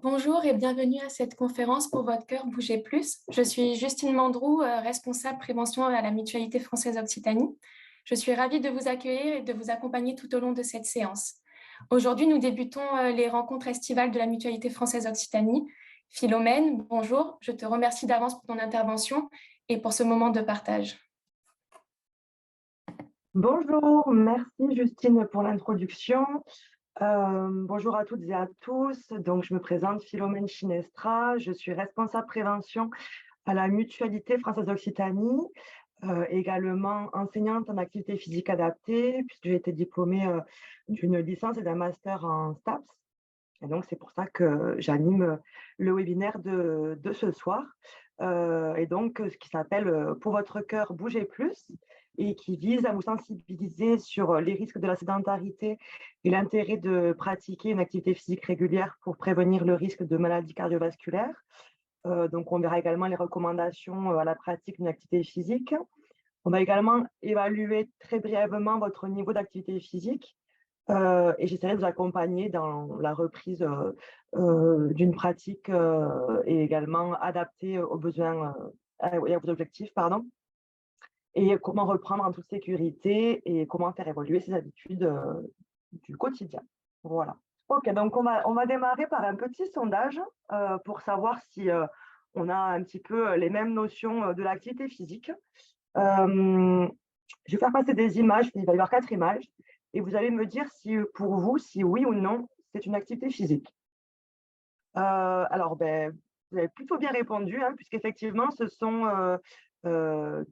Bonjour et bienvenue à cette conférence pour votre cœur bouger plus. Je suis Justine Mandroux, responsable prévention à la Mutualité française Occitanie. Je suis ravie de vous accueillir et de vous accompagner tout au long de cette séance. Aujourd'hui, nous débutons les rencontres estivales de la Mutualité française Occitanie. Philomène, bonjour. Je te remercie d'avance pour ton intervention et pour ce moment de partage. Bonjour, merci Justine pour l'introduction. Bonjour à toutes et à tous. Donc, je me présente Philomène Chinestra. Je suis responsable prévention à la Mutualité française Occitanie, également enseignante en activité physique adaptée, puisque j'ai été diplômée d'une licence et d'un master en STAPS. Et donc, c'est pour ça que j'anime le webinaire de ce soir. Et donc, ce qui s'appelle Pour votre cœur, bougez plus, et qui vise à vous sensibiliser sur les risques de la sédentarité et l'intérêt de pratiquer une activité physique régulière pour prévenir le risque de maladies cardiovasculaires. Donc, on verra également les recommandations à la pratique d'une activité physique. On va également évaluer très brièvement votre niveau d'activité physique et j'essaierai de vous accompagner dans la reprise d'une pratique et également adaptée aux besoins et à vos objectifs, pardon, et comment reprendre en toute sécurité et comment faire évoluer ses habitudes du quotidien. Voilà. Ok, donc on va démarrer par un petit sondage pour savoir si on a un petit peu les mêmes notions de l'activité physique. Je vais faire passer des images, il va y avoir 4 images, et vous allez me dire si pour vous, si oui ou non, c'est une activité physique. Alors, vous avez plutôt bien répondu, hein, puisqu'effectivement, ce sont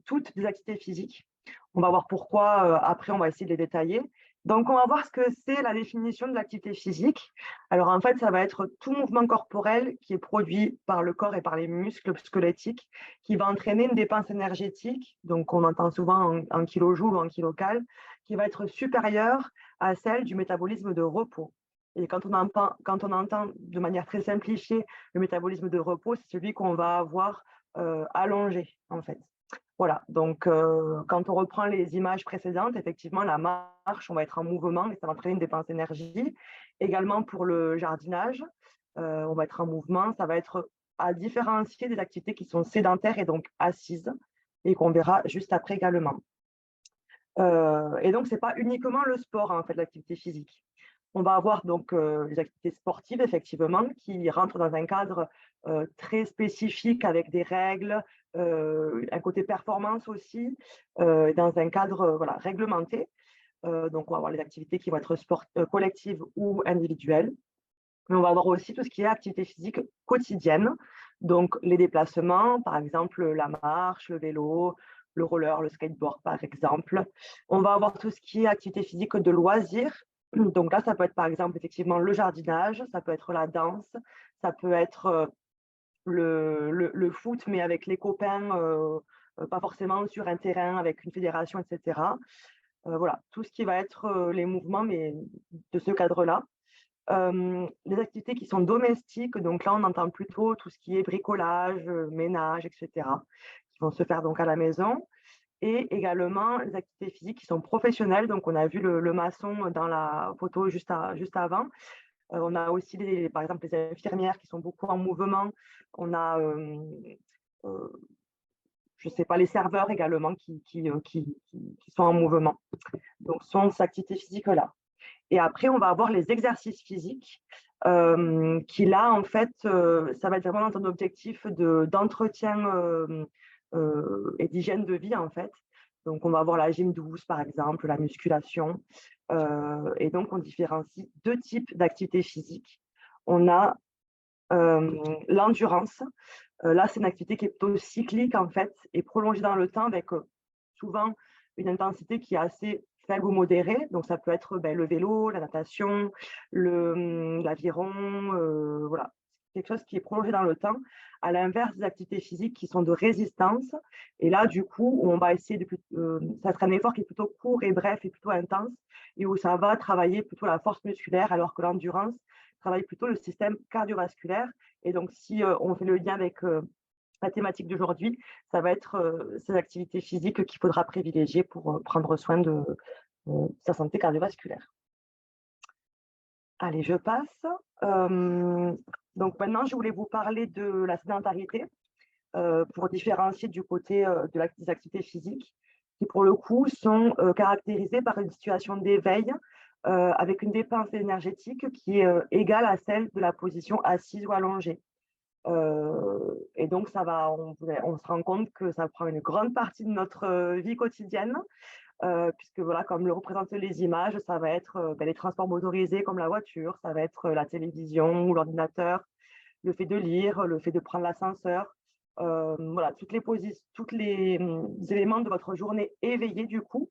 toutes des activités physiques. On va voir pourquoi, après, on va essayer de les détailler. Donc, on va voir ce que c'est la définition de l'activité physique. Alors, en fait, ça va être tout mouvement corporel qui est produit par le corps et par les muscles squelettiques, qui va entraîner une dépense énergétique, donc on entend souvent en kilojoules ou en kilocal, qui va être supérieure à celle du métabolisme de repos. Et quand on entend de manière très simplifiée le métabolisme de repos, c'est celui qu'on va avoir allongé, en fait. Voilà, donc quand on reprend les images précédentes, effectivement, la marche, on va être en mouvement et ça va entraîner une dépense d'énergie. Également pour le jardinage, on va être en mouvement, ça va être à différencier des activités qui sont sédentaires et donc assises et qu'on verra juste après également. Et donc, ce n'est pas uniquement le sport, hein, en fait, l'activité physique. On va avoir donc les activités sportives, effectivement, qui rentrent dans un cadre très spécifique avec des règles, un côté performance aussi, dans un cadre voilà, réglementé. Donc, on va avoir les activités qui vont être collectives ou individuelles. Mais on va avoir aussi tout ce qui est activité physique quotidienne, donc les déplacements, par exemple la marche, le vélo, le roller, le skateboard, par exemple. On va avoir tout ce qui est activité physique de loisirs. Donc là, ça peut être par exemple effectivement le jardinage, ça peut être la danse, ça peut être le foot, mais avec les copains, pas forcément sur un terrain avec une fédération, etc. Voilà, tout ce qui va être les mouvements, mais de ce cadre-là. Les activités qui sont domestiques, donc là, on entend plutôt tout ce qui est bricolage, ménage, etc., qui vont se faire donc à la maison. Et également les activités physiques qui sont professionnelles. Donc, on a vu le maçon dans la photo juste avant. On a aussi, par exemple, les infirmières qui sont beaucoup en mouvement. On a, je ne sais pas, les serveurs également qui sont en mouvement. Donc, ce sont ces activités physiques-là. Et après, on va avoir les exercices physiques qui, là, en fait, ça va être vraiment dans un objectif d'entretien et d'hygiène de vie, en fait. Donc, on va avoir la gym douce, par exemple, la musculation. Et donc, on différencie 2 types d'activités physiques. On a l'endurance. Là, c'est une activité qui est plutôt cyclique, en fait, et prolongée dans le temps avec souvent une intensité qui est assez faible ou modérée. Donc, ça peut être le vélo, la natation, l'aviron, voilà. Quelque chose qui est prolongé dans le temps, à l'inverse des activités physiques qui sont de résistance. Et là, du coup, on va essayer ça sera un effort qui est plutôt court et bref et plutôt intense, et où ça va travailler plutôt la force musculaire, alors que l'endurance travaille plutôt le système cardiovasculaire. Et donc, si on fait le lien avec la thématique d'aujourd'hui, ça va être ces activités physiques qu'il faudra privilégier pour prendre soin de sa santé cardiovasculaire. Allez, je passe. Donc maintenant, je voulais vous parler de la sédentarité pour différencier du côté des activités physiques qui, pour le coup, sont caractérisées par une situation d'éveil avec une dépense énergétique qui est égale à celle de la position assise ou allongée. Et donc, on se rend compte que ça prend une grande partie de notre vie quotidienne, puisque voilà, comme le représentent les images, ça va être les transports motorisés comme la voiture, ça va être la télévision ou l'ordinateur, le fait de lire, le fait de prendre l'ascenseur, voilà, toutes les éléments de votre journée éveillée du coup,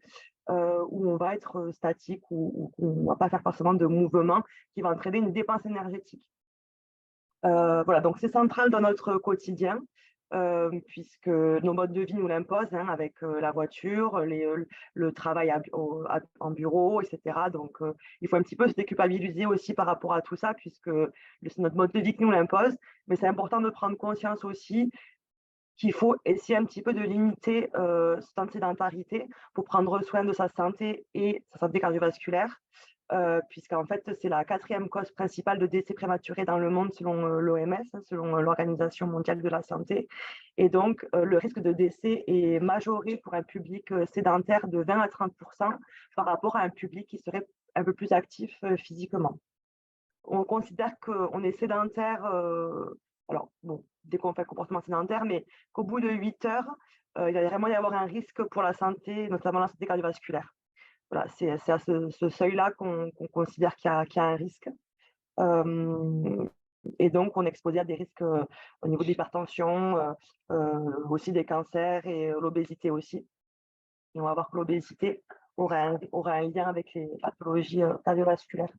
où on va être statique ou on ne va pas faire forcément de mouvement qui va entraîner une dépense énergétique. Voilà, donc c'est central dans notre quotidien, puisque nos modes de vie nous l'imposent, hein, avec la voiture, le travail en bureau, etc. Donc, il faut un petit peu se déculpabiliser aussi par rapport à tout ça, puisque c'est notre mode de vie qui nous l'impose. Mais c'est important de prendre conscience aussi qu'il faut essayer un petit peu de limiter ce temps de sédentarité pour prendre soin de sa santé et sa santé cardiovasculaire, puisqu'en fait, c'est la 4e cause principale de décès prématurés dans le monde selon l'OMS, selon l'Organisation mondiale de la santé. Et donc, le risque de décès est majoré pour un public sédentaire de 20 à 30 par rapport à un public qui serait un peu plus actif physiquement. On considère qu'on est sédentaire, alors bon, dès qu'on fait un comportement sédentaire, mais qu'au bout de 8 heures, il va vraiment y avoir un risque pour la santé, notamment la santé cardiovasculaire. Voilà, c'est à ce seuil-là qu'on considère qu'il y a un risque. Et donc, on est exposé à des risques au niveau de l'hypertension, aussi des cancers et l'obésité aussi. Et on va voir que l'obésité aura un lien avec les pathologies cardiovasculaires.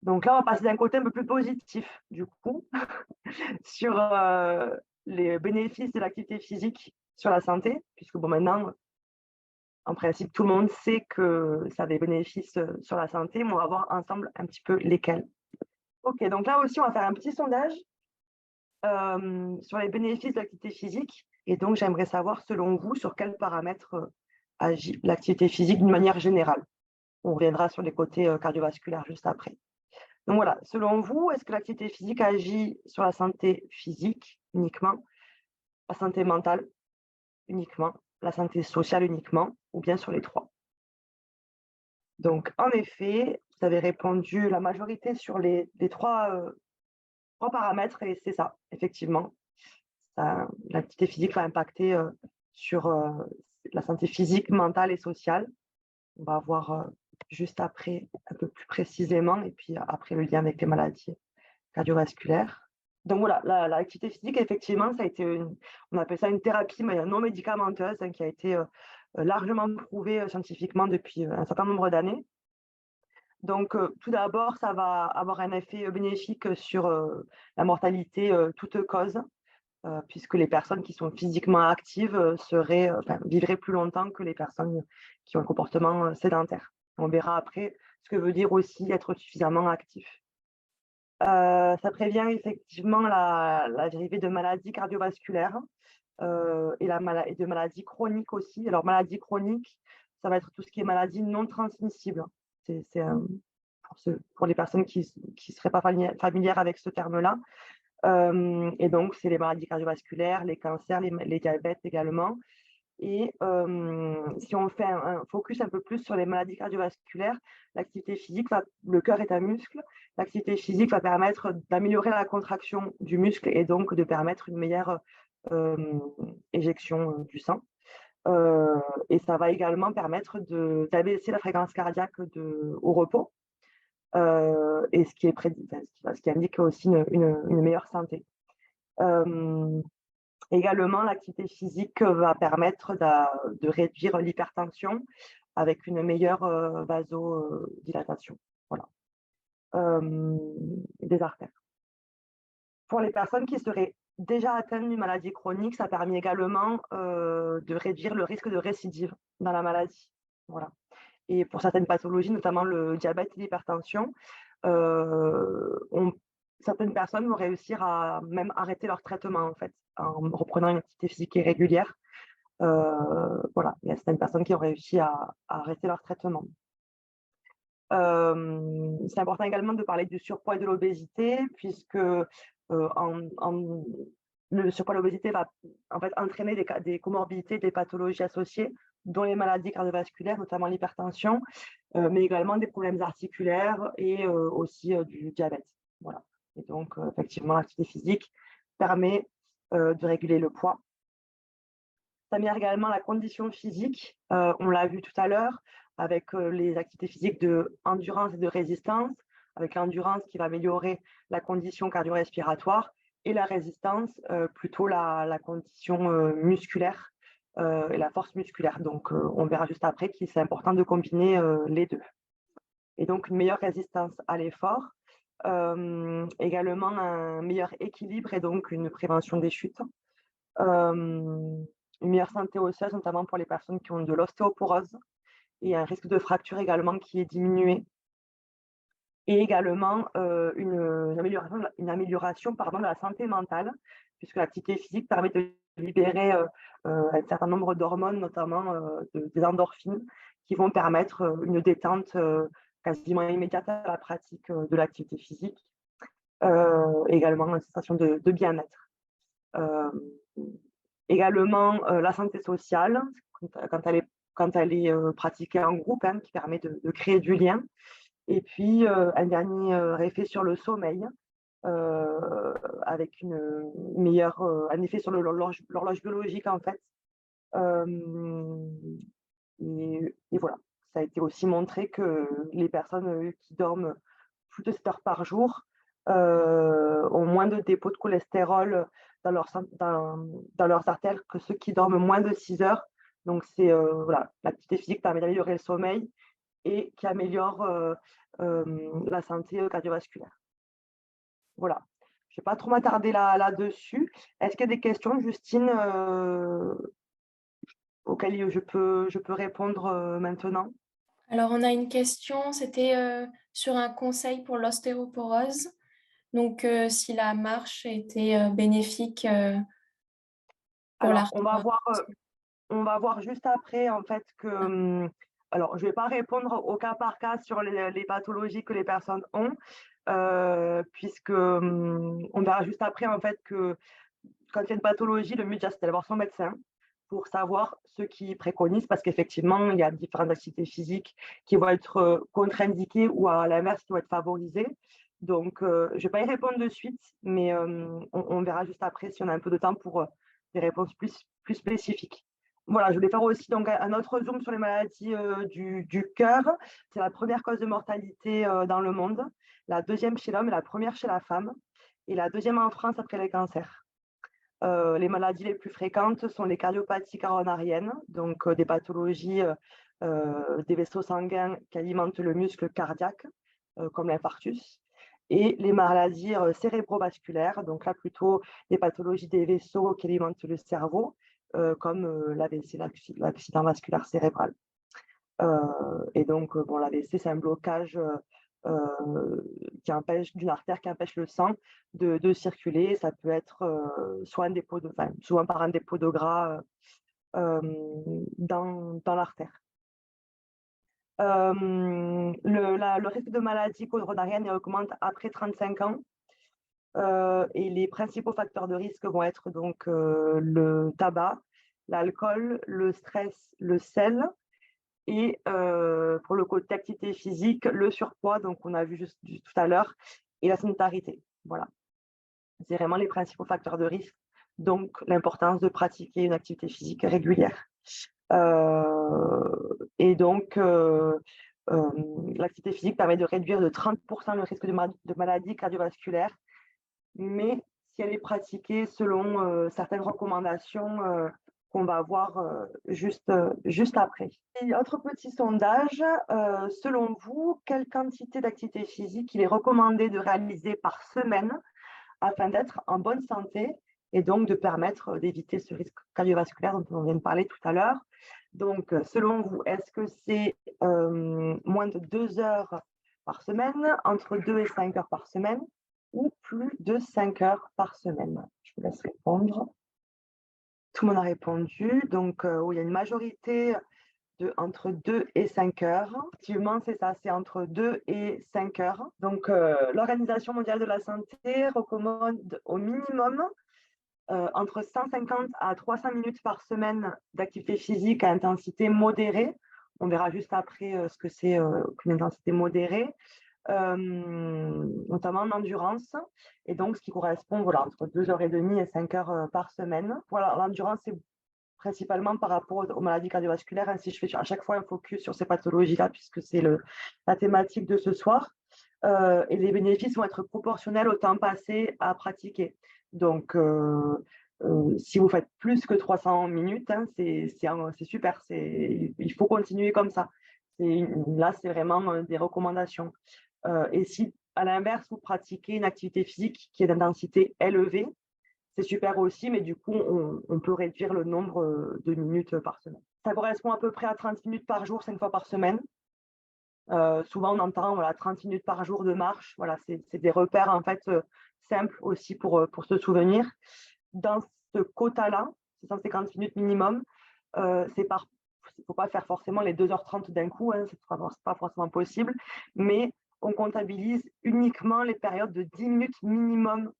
Donc là, on va passer d'un côté un peu plus positif, du coup, sur les bénéfices de l'activité physique sur la santé, puisque bon, maintenant, en principe, tout le monde sait que ça a des bénéfices sur la santé, mais on va voir ensemble un petit peu lesquels. Ok, donc là aussi, on va faire un petit sondage sur les bénéfices de l'activité physique. Et donc, j'aimerais savoir, selon vous, sur quels paramètres agit l'activité physique d'une manière générale. On reviendra sur les côtés cardiovasculaires juste après. Donc voilà, selon vous, est-ce que l'activité physique agit sur la santé physique uniquement, la santé mentale uniquement, la santé sociale uniquement, ou bien sur les trois? Donc, en effet, vous avez répondu la majorité sur les trois paramètres, et c'est ça, effectivement. L'activité physique va impacter sur la santé physique, mentale et sociale. On va voir juste après, un peu plus précisément, et puis après le lien avec les maladies cardiovasculaires. Donc voilà, l'activité physique, effectivement, ça a été on appelle ça une thérapie non médicamenteuse, hein, qui a été largement prouvée scientifiquement depuis un certain nombre d'années. Donc, tout d'abord, ça va avoir un effet bénéfique sur la mortalité toute cause, puisque les personnes qui sont physiquement actives vivraient plus longtemps que les personnes qui ont un comportement sédentaire. On verra après ce que veut dire aussi être suffisamment actif. Ça prévient effectivement la dérivée de maladies cardiovasculaires et de maladies chroniques aussi. Alors, maladies chroniques, ça va être tout ce qui est maladie non transmissible. C'est pour les personnes qui ne seraient pas familières avec ce terme-là. Et donc, c'est les maladies cardiovasculaires, les cancers, les diabètes également. Et si on fait un focus un peu plus sur les maladies cardiovasculaires, l'activité physique, le cœur est un muscle, l'activité physique va permettre d'améliorer la contraction du muscle et donc de permettre une meilleure éjection du sang. Et ça va également permettre d'abaisser la fréquence cardiaque au repos, et ce qui indique aussi une meilleure santé. Également, l'activité physique va permettre de réduire l'hypertension avec une meilleure vasodilatation, voilà, des artères. Pour les personnes qui seraient déjà atteintes d'une maladie chronique, ça permet également de réduire le risque de récidive dans la maladie. Voilà. Et pour certaines pathologies, notamment le diabète et l'hypertension, certaines personnes vont réussir à même arrêter leur traitement, en fait, en reprenant une activité physique régulière. Voilà, il y a certaines personnes qui ont réussi à arrêter leur traitement. C'est important également de parler du surpoids et de l'obésité, puisque le surpoids et l'obésité va en fait entraîner des comorbidités, des pathologies associées, dont les maladies cardiovasculaires, notamment l'hypertension, mais également des problèmes articulaires et aussi du diabète. Voilà. Et donc, effectivement, l'activité physique permet de réguler le poids. Ça met également la condition physique, on l'a vu tout à l'heure, avec les activités physiques de endurance et de résistance, avec l'endurance qui va améliorer la condition cardio-respiratoire et la résistance, plutôt la condition musculaire et la force musculaire. Donc, on verra juste après qu'il c'est important de combiner les deux. Et donc, une meilleure résistance à l'effort, également un meilleur équilibre et donc une prévention des chutes. Une meilleure santé osseuse, notamment pour les personnes qui ont de l'ostéoporose, et un risque de fracture également qui est diminué. Et également une amélioration pardon, de la santé mentale, puisque l'activité physique permet de libérer un certain nombre d'hormones, notamment des endorphines, qui vont permettre une détente quasiment immédiate à la pratique de l'activité physique, également une sensation de bien-être. Également, la santé sociale, quand elle est pratiquée en groupe, hein, qui permet de créer du lien. Et puis, un dernier effet sur le sommeil, avec un effet sur l'horloge biologique, en fait. Et voilà, ça a été aussi montré que les personnes qui dorment plus de 7 heures par jour ont moins de dépôts de cholestérol dans leurs artères que ceux qui dorment moins de 6 heures. Donc, voilà, l'activité physique permet d'améliorer le sommeil et qui améliore la santé cardiovasculaire. Voilà. Je ne vais pas trop m'attarder là-dessus. Est-ce qu'il y a des questions, Justine, auxquelles je peux répondre maintenant? Alors, on a une question, c'était sur un conseil pour l'ostéoporose. Donc, si la marche était bénéfique pour Alors, l'arthrose. on va voir juste après, en fait, que alors, je ne vais pas répondre au cas par cas sur les pathologies que les personnes ont, puisque on verra juste après, en fait, que quand il y a une pathologie, le mieux déjà, c'est d'aller voir son médecin pour savoir ce qu'il préconise, parce qu'effectivement, il y a différentes activités physiques qui vont être contre-indiquées ou à l'inverse, qui vont être favorisées. Donc, je ne vais pas y répondre de suite, mais on verra juste après si on a un peu de temps pour des réponses plus spécifiques. Voilà, je voulais faire aussi donc un autre zoom sur les maladies du cœur. C'est la première cause de mortalité dans le monde, la deuxième chez l'homme et la première chez la femme, et la deuxième en France après les cancers. Les maladies les plus fréquentes sont les cardiopathies coronariennes, donc des pathologies des vaisseaux sanguins qui alimentent le muscle cardiaque, comme l'infarctus, et les maladies cérébrovasculaires, donc là plutôt des pathologies des vaisseaux qui alimentent le cerveau, comme l'AVC, l'accident vasculaire cérébral. Et donc, bon, l'AVC, c'est un blocage d'une artère qui empêche le sang de circuler. Ça peut être souvent par un dépôt de gras dans l'artère. Le risque de maladie coronarienne augmente après 35 ans. Et les principaux facteurs de risque vont être donc le tabac, l'alcool, le stress, le sel. Et pour le côté activité physique, le surpoids, donc on a vu juste tout à l'heure, et la sédentarité. Voilà. C'est vraiment les principaux facteurs de risque. Donc, l'importance de pratiquer une activité physique régulière. Et donc, l'activité physique permet de réduire de 30% le risque de maladies cardiovasculaires, mais si elle est pratiquée selon certaines recommandations qu'on va voir juste après. Et autre petit sondage, selon vous, quelle quantité d'activité physique il est recommandé de réaliser par semaine afin d'être en bonne santé et donc de permettre d'éviter ce risque cardiovasculaire dont on vient de parler tout à l'heure? Donc, selon vous, est-ce que c'est moins de 2 heures par semaine, entre 2 et 5 heures par semaine, ou plus de 5 heures par semaine? Je vous laisse répondre. Tout le monde a répondu. Donc, il y a une majorité entre 2 et 5 heures. Effectivement, c'est ça, c'est entre 2 et 5 heures. Donc, l'Organisation mondiale de la santé recommande au minimum entre 150 à 300 minutes par semaine d'activité physique à intensité modérée. On verra juste après ce que c'est qu'une intensité modérée, notamment en endurance. Et donc, ce qui correspond entre 2h30 et 5 heures par semaine. Voilà, l'endurance, c'est principalement par rapport aux maladies cardiovasculaires. Si je fais à chaque fois un focus sur ces pathologies-là, puisque c'est la thématique de ce soir. Et les bénéfices vont être proportionnels au temps passé à pratiquer. Donc, si vous faites plus que 300 minutes, hein, c'est super. Il faut continuer comme ça. Là, c'est vraiment des recommandations. Et si, à l'inverse, vous pratiquez une activité physique qui est d'intensité élevée, c'est super aussi, mais du coup, on peut réduire le nombre de minutes par semaine. Ça correspond à peu près à 30 minutes par jour, 5 fois par semaine. Souvent, on entend 30 minutes par jour de marche. Voilà, c'est des repères en fait simples aussi pour se souvenir. Dans ce quota-là, c'est 150 minutes minimum, il ne faut pas faire forcément les 2h30 d'un coup, hein, c'est pas forcément possible, mais on comptabilise uniquement les périodes de 10 minutes minimum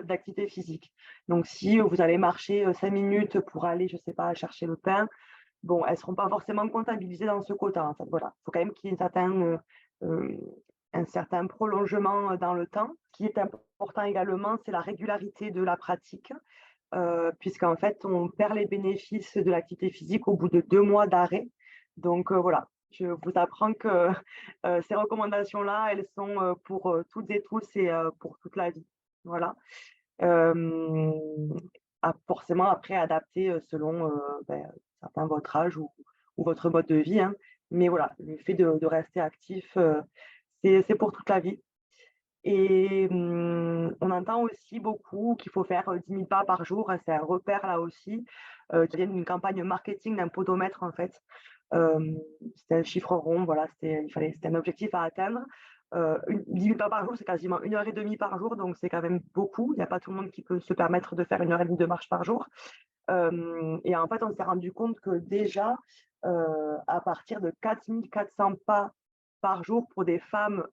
d'activité physique. Donc, si vous allez marcher 5 minutes pour aller, je ne sais pas, chercher le pain, bon, elles ne seront pas forcément comptabilisées dans ce quota. En fait, voilà. Il faut quand même qu'il y ait un certain prolongement dans le temps. Ce qui est important également, c'est la régularité de la pratique, puisqu'en fait, on perd les bénéfices de l'activité physique au bout de 2 mois d'arrêt. Donc, voilà, je vous apprends que ces recommandations-là, elles sont pour toutes et tous et pour toute la vie. Voilà. Forcément, après, adapté selon certains votre âge ou votre mode de vie, hein. Mais voilà, le fait de rester actif, c'est pour toute la vie. Et on entend aussi beaucoup qu'il faut faire 10 000 pas par jour. C'est un repère là aussi, qui vient d'une campagne marketing d'un podomètre en fait. C'était un chiffre rond, voilà, c'était un objectif à atteindre. 10 000 pas par jour, c'est quasiment 1h30 par jour, donc c'est quand même beaucoup. Il n'y a pas tout le monde qui peut se permettre de faire 1h30 de marche par jour. Et en fait, on s'est rendu compte que déjà, à partir de 4 400 pas par jour pour des femmes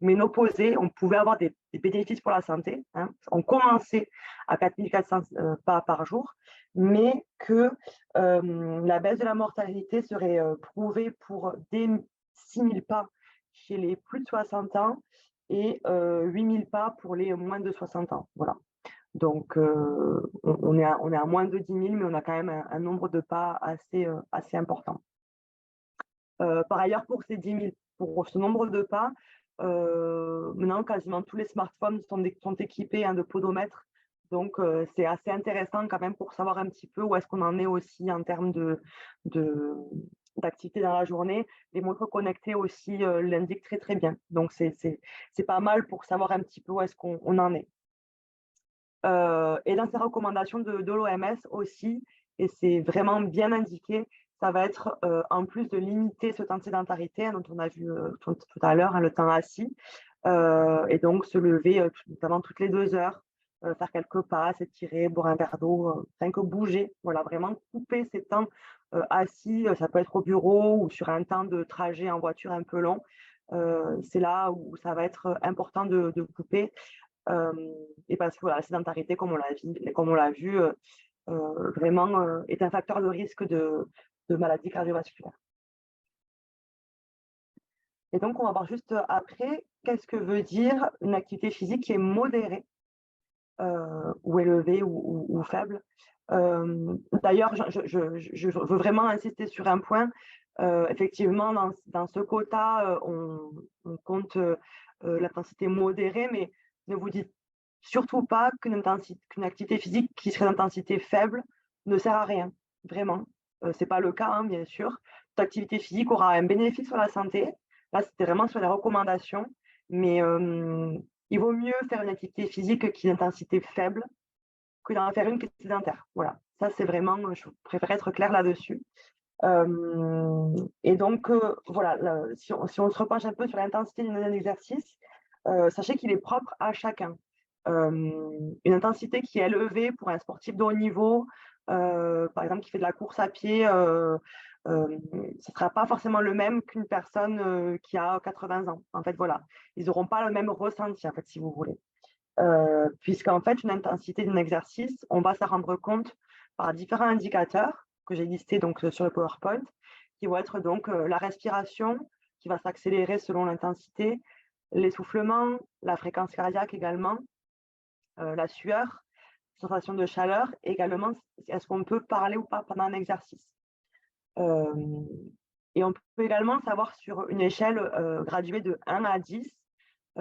ménopausées, on pouvait avoir des bénéfices pour la santé, hein. On commençait à 4 400 pas par jour, mais que la baisse de la mortalité serait prouvée pour dès 6 000 pas chez les plus de 60 ans et 8 000 pas pour les moins de 60 ans. Voilà. Donc, on est à moins de 10 000, mais on a quand même un nombre de pas assez important. Par ailleurs, pour ces 10 000, pour ce nombre de pas, maintenant, quasiment tous les smartphones sont équipés de podomètres. Donc, c'est assez intéressant quand même pour savoir un petit peu où est-ce qu'on en est aussi en termes d'activité dans la journée. Les montres connectées aussi l'indiquent très, très bien. Donc, c'est pas mal pour savoir un petit peu où est-ce qu'on en est. Et dans ces recommandations de l'OMS aussi, et c'est vraiment bien indiqué, ça va être, en plus de limiter ce temps de sédentarité, dont on a vu tout à l'heure, le temps assis, et donc se lever notamment toutes les 2 heures, faire quelques pas, s'étirer, boire un verre d'eau, rien que bouger. Voilà, vraiment couper ces temps assis, ça peut être au bureau ou sur un temps de trajet en voiture un peu long. C'est là où ça va être important de couper. Et parce que voilà, la sédentarité, comme on l'a vu, vraiment est un facteur de risque de maladies cardiovasculaires. Et donc, on va voir juste après qu'est-ce que veut dire une activité physique qui est modérée ou élevée ou faible. D'ailleurs, je veux vraiment insister sur un point. Effectivement, dans ce quota, on compte l'intensité modérée, mais ne vous dites surtout pas qu'une activité physique qui serait d'intensité faible ne sert à rien, vraiment. Ce n'est pas le cas, hein, bien sûr. Toute activité physique aura un bénéfice sur la santé. Là, c'était vraiment sur les recommandations, mais il vaut mieux faire une activité physique qui est d'intensité faible que d'en faire une qui est sédentaire. Voilà, ça c'est vraiment, je préfère être claire là-dessus. Et donc, voilà, si on se repenche un peu sur l'intensité d'un exercice, sachez qu'il est propre à chacun. Une intensité qui est élevée pour un sportif de haut niveau, par exemple qui fait de la course à pied ne sera pas forcément le même qu'une personne qui a 80 ans. En fait, voilà, ils n'auront pas le même ressenti, en fait, si vous voulez. Puisqu'en fait, une intensité d'un exercice, on va s'en rendre compte par différents indicateurs que j'ai listés donc, sur le PowerPoint, qui vont être donc la respiration, qui va s'accélérer selon l'intensité, l'essoufflement, la fréquence cardiaque également, la sueur, sensation de chaleur, et également, est-ce qu'on peut parler ou pas pendant un exercice. Et on peut également savoir sur une échelle graduée de 1 à 10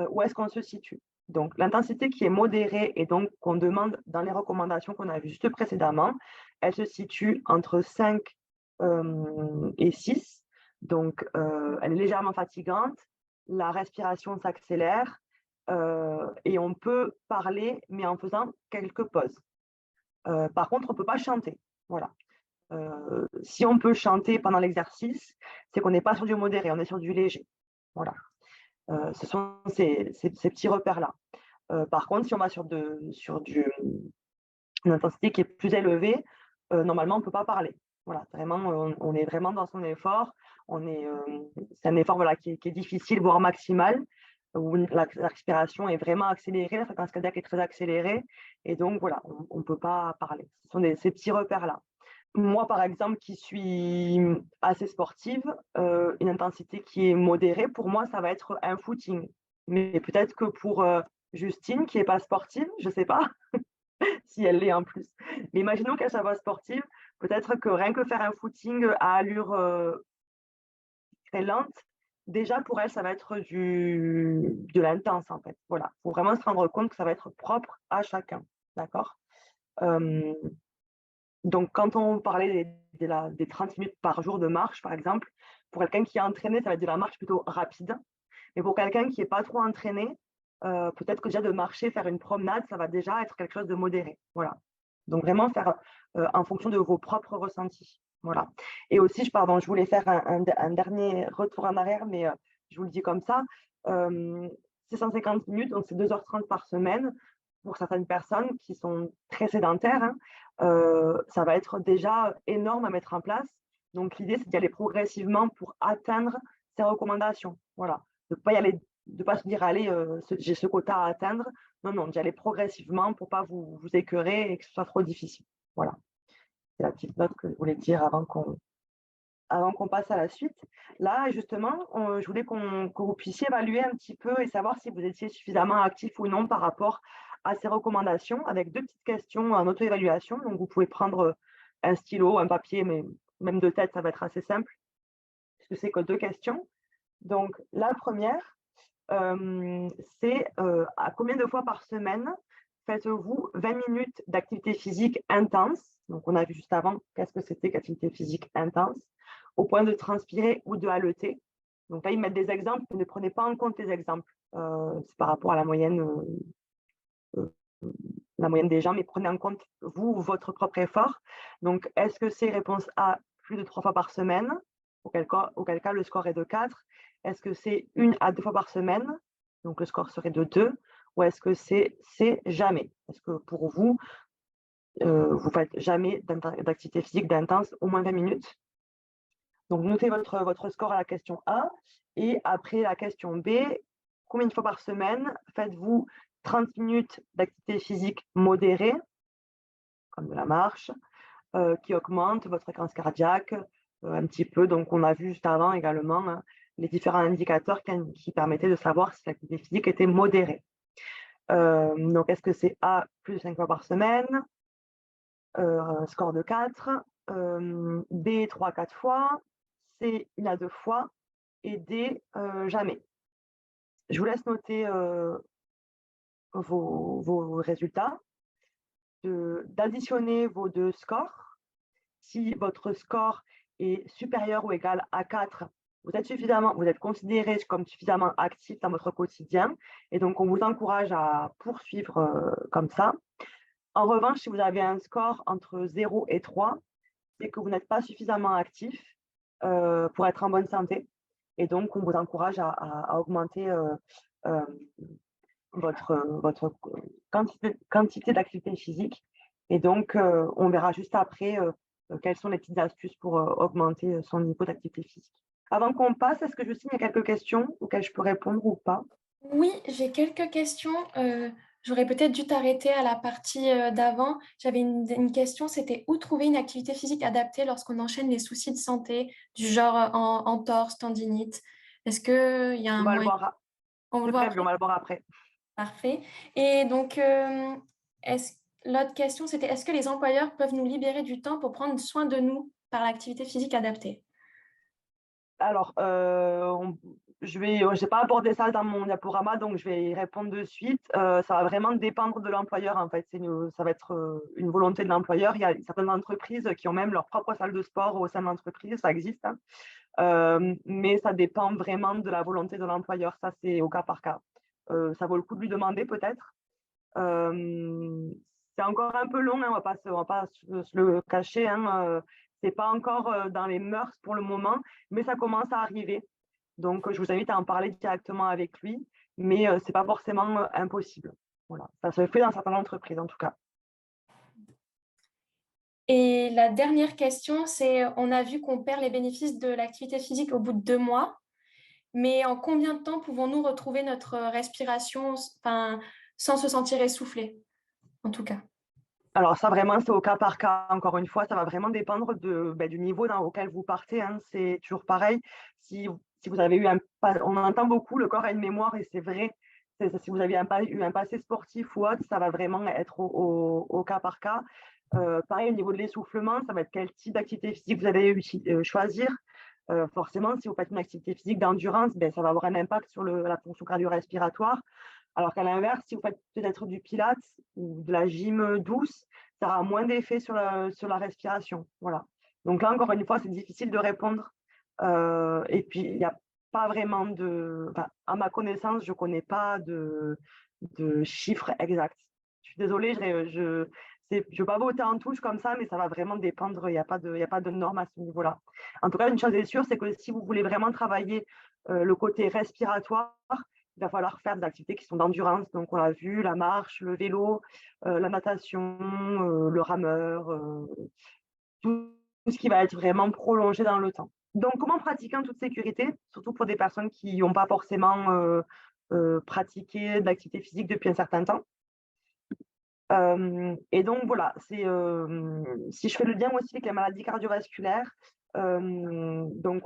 où est-ce qu'on se situe. Donc, l'intensité qui est modérée et donc qu'on demande dans les recommandations qu'on a vues juste précédemment, elle se situe entre 5 et 6. Donc, elle est légèrement fatigante, la respiration s'accélère et on peut parler, mais en faisant quelques pauses. Par contre, on ne peut pas chanter. Voilà. Si on peut chanter pendant l'exercice, c'est qu'on n'est pas sur du modéré, on est sur du léger. Voilà. Ce sont ces petits repères-là. Par contre, si on va sur une intensité qui est plus élevée, normalement, on ne peut pas parler. Voilà, vraiment, on est vraiment dans son effort. C'est un effort voilà, qui est difficile, voire maximal, où la respiration est vraiment accélérée, la fréquence cardiaque est très accélérée. Et donc, voilà, on ne peut pas parler. Ce sont ces petits repères-là. Moi, par exemple, qui suis assez sportive, une intensité qui est modérée, pour moi, ça va être un footing. Mais peut-être que pour Justine, qui n'est pas sportive, je ne sais pas si elle l'est en plus. Mais imaginons qu'elle soit pas sportive, peut-être que rien que faire un footing à allure très lente, déjà pour elle, ça va être de l'intense en fait. Voilà, il faut vraiment se rendre compte que ça va être propre à chacun. D'accord. Donc, quand on parlait des 30 minutes par jour de marche, par exemple, pour quelqu'un qui est entraîné, ça va être de la marche plutôt rapide. Mais pour quelqu'un qui n'est pas trop entraîné, peut-être que déjà de marcher, faire une promenade, ça va déjà être quelque chose de modéré. Voilà. Donc, vraiment faire en fonction de vos propres ressentis. Voilà. Et aussi, je voulais faire un dernier retour en arrière, mais je vous le dis comme ça. C'est 150 minutes, donc c'est 2h30 par semaine. Pour certaines personnes qui sont très sédentaires, hein, ça va être déjà énorme à mettre en place. Donc, l'idée, c'est d'y aller progressivement pour atteindre ces recommandations. Voilà. De ne pas se dire, allez, j'ai ce quota à atteindre. Non, non, d'y aller progressivement pour ne pas vous écœurer et que ce soit trop difficile. Voilà. C'est la petite note que je voulais dire avant qu'on passe à la suite. Là, justement, je voulais que vous puissiez évaluer un petit peu et savoir si vous étiez suffisamment actif ou non par rapport à ces recommandations, avec 2 petites questions en auto-évaluation. Donc, vous pouvez prendre un stylo, un papier, mais même de tête, ça va être assez simple, puisque c'est que 2 questions. Donc, la première, c'est à combien de fois par semaine faites-vous 20 minutes d'activité physique intense? Donc, on a vu juste avant qu'est-ce que c'était qu'activité physique intense, au point de transpirer ou de haleter. Donc là, ils mettent des exemples, mais ne prenez pas en compte les exemples. C'est par rapport à la moyenne des gens, mais prenez en compte, vous, votre propre effort. Donc, est-ce que c'est réponse A, plus de 3 fois par semaine, auquel cas le score est de 4? Est-ce que c'est 1 à 2 fois par semaine? Donc, le score serait de 2. Ou est-ce que c'est jamais? Est-ce que pour vous, vous faites jamais d'activité physique d'intense, au moins 20 minutes? Donc, notez votre score à la question A. Et après la question B, combien de fois par semaine faites-vous 30 minutes d'activité physique modérée, comme de la marche, qui augmente votre fréquence cardiaque un petit peu. Donc, on a vu juste avant également les différents indicateurs qui permettaient de savoir si l'activité physique était modérée. Donc, est-ce que c'est A, plus de 5 fois par semaine, score de 4, B, 3 à 4 fois, C, 1 à 2 fois, et D, jamais. Je vous laisse noter vos résultats, d'additionner vos 2 scores. Si votre score est supérieur ou égal à 4, vous êtes considéré comme suffisamment actif dans votre quotidien, et donc on vous encourage à poursuivre comme ça. En revanche, si vous avez un score entre 0 et 3, c'est que vous n'êtes pas suffisamment actif pour être en bonne santé, et donc on vous encourage à augmenter votre quantité d'activité physique. Et donc, on verra juste après quelles sont les petites astuces pour augmenter son niveau d'activité physique. Avant qu'on passe, est-ce que Justine, il y a quelques questions auxquelles je peux répondre ou pas? Oui, j'ai quelques questions. J'aurais peut-être dû t'arrêter à la partie d'avant. J'avais une question, c'était où trouver une activité physique adaptée lorsqu'on enchaîne les soucis de santé, du genre entorse, tendinite. Est-ce qu'il y a On un va le moyen? voir, On le c'est voit prévu, on après? va le voir après. Parfait. Et donc, est-ce l'autre question, c'était est-ce que les employeurs peuvent nous libérer du temps pour prendre soin de nous par l'activité physique adaptée? Alors, je n'ai pas abordé ça dans mon diaporama, donc je vais y répondre de suite. Ça va vraiment dépendre de l'employeur, en fait. Ça va être une volonté de l'employeur. Il y a certaines entreprises qui ont même leur propre salle de sport au sein de l'entreprise, ça existe, hein. Mais ça dépend vraiment de la volonté de l'employeur. Ça, c'est au cas par cas. Ça vaut le coup de lui demander peut-être. C'est encore un peu long, hein, on va pas se le cacher, hein, c'est pas encore dans les mœurs pour le moment, mais ça commence à arriver. Donc, je vous invite à en parler directement avec lui, mais c'est pas forcément impossible. Voilà, ça se fait dans certaines entreprises en tout cas. Et la dernière question, c'est on a vu qu'on perd les bénéfices de l'activité physique au bout de 2 mois, mais en combien de temps pouvons-nous retrouver notre respiration, enfin, sans se sentir essoufflé, en tout cas? Alors ça, vraiment, c'est au cas par cas. Encore une fois, ça va vraiment dépendre du niveau auquel vous partez, hein. C'est toujours pareil. Si vous avez eu on entend beaucoup, le corps a une mémoire et c'est vrai. Si vous avez eu un passé sportif ou autre, ça va vraiment être au cas par cas. Pareil, au niveau de l'essoufflement, ça va être quel type d'activité physique vous allez choisir. Forcément, si vous faites une activité physique d'endurance, ça va avoir un impact sur la fonction cardio-respiratoire. Alors qu'à l'inverse, si vous faites peut-être du pilates ou de la gym douce, ça aura moins d'effet sur la respiration. Voilà. Donc là, encore une fois, c'est difficile de répondre. Et puis, il n'y a pas vraiment enfin, à ma connaissance, je ne connais pas de chiffres exacts. Je suis désolée, je ne veux pas voter en touche comme ça, mais ça va vraiment dépendre. Il y a pas de norme à ce niveau-là. En tout cas, une chose est sûre, c'est que si vous voulez vraiment travailler le côté respiratoire, il va falloir faire des activités qui sont d'endurance. Donc, on l'a vu, la marche, le vélo, la natation, le rameur, tout ce qui va être vraiment prolongé dans le temps. Donc, comment pratiquer en toute sécurité, surtout pour des personnes qui n'ont pas forcément pratiqué d'activité physique depuis un certain temps. Et donc, voilà, si je fais le lien aussi avec les maladies cardiovasculaires, donc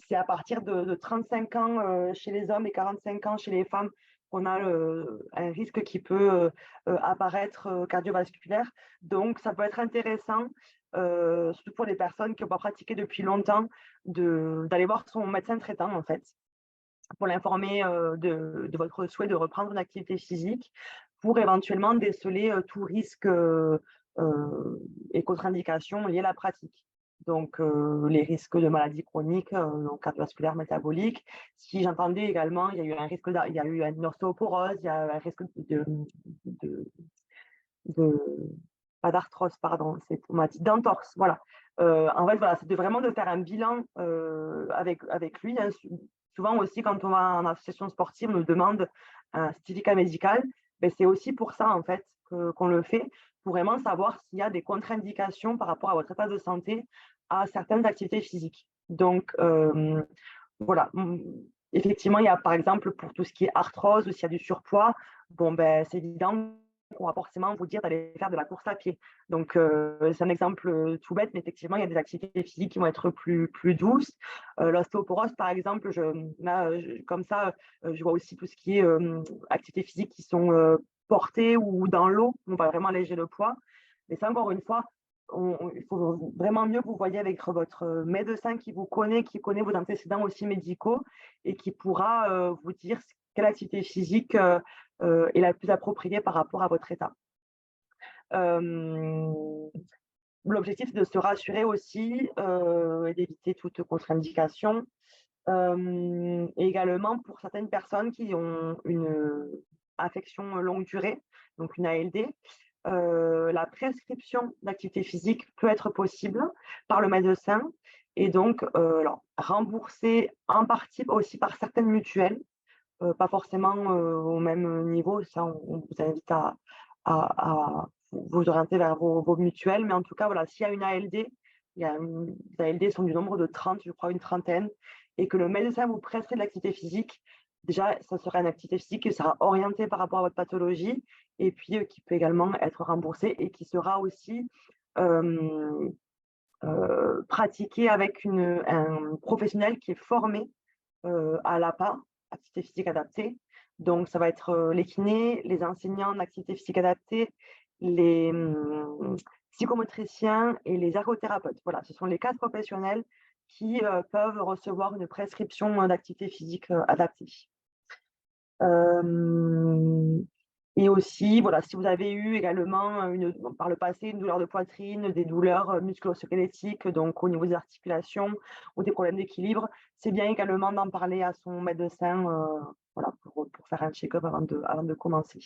c'est à partir de 35 ans chez les hommes et 45 ans chez les femmes qu'on a un risque qui peut apparaître cardiovasculaire. Donc, ça peut être intéressant, surtout pour les personnes qui n'ont pas pratiqué depuis longtemps, d'aller voir son médecin traitant, en fait, pour l'informer de votre souhait de reprendre une activité physique, pour éventuellement déceler tout risque et contre-indication liées à la pratique. Donc, les risques de maladies chroniques, donc cardiovasculaires, métaboliques. Si j'entendais également, il y a eu une ostéoporose, il y a un risque de, de pas d'arthrose, pardon, on m'a dit d'entorse, voilà. En fait, voilà, c'était vraiment de faire un bilan avec lui, hein. Souvent aussi, quand on va en association sportive, on nous demande un certificat médical. C'est aussi pour ça, en fait, qu'on le fait, pour vraiment savoir s'il y a des contre-indications par rapport à votre état de santé à certaines activités physiques. Donc, voilà. Effectivement, il y a par exemple pour tout ce qui est arthrose ou s'il y a du surpoids, c'est évident qu'on va forcément vous dire d'aller faire de la course à pied. Donc, c'est un exemple tout bête, mais effectivement, il y a des activités physiques qui vont être plus douces. L'ostéoporose, par exemple, comme ça, je vois aussi tout ce qui est activités physiques qui sont portées ou dans l'eau. On va vraiment alléger le poids. Mais ça, encore une fois, il faut vraiment mieux que vous voyez avec votre médecin qui connaît vos antécédents aussi médicaux et qui pourra vous dire quelle activité physique est la plus appropriée par rapport à votre état. L'objectif, c'est de se rassurer aussi et d'éviter toute contre-indication. Et également pour certaines personnes qui ont une affection longue durée, donc une ALD, la prescription d'activité physique peut être possible par le médecin et donc alors, remboursée en partie aussi par certaines mutuelles, pas forcément au même niveau. Ça, on vous invite à vous orienter vers vos mutuelles. Mais en tout cas, voilà, s'il y a une ALD les ALD sont du nombre de 30, je crois, une trentaine, et que le médecin vous prescrit de l'activité physique, déjà, ça sera une activité physique qui sera orientée par rapport à votre pathologie, et puis qui peut également être remboursée et qui sera aussi pratiquée avec un professionnel qui est formé à l'APA, activité physique adaptée. Donc, ça va être les kinés, les enseignants d'activité physique adaptée, les psychomotriciens et les ergothérapeutes. Voilà, ce sont les 4 professionnels qui peuvent recevoir une prescription d'activité physique adaptée. Et aussi, voilà, si vous avez eu également par le passé une douleur de poitrine, des douleurs musculo-squelettiques, donc au niveau des articulations ou des problèmes d'équilibre, c'est bien également d'en parler à son médecin voilà, pour faire un check-up avant de commencer.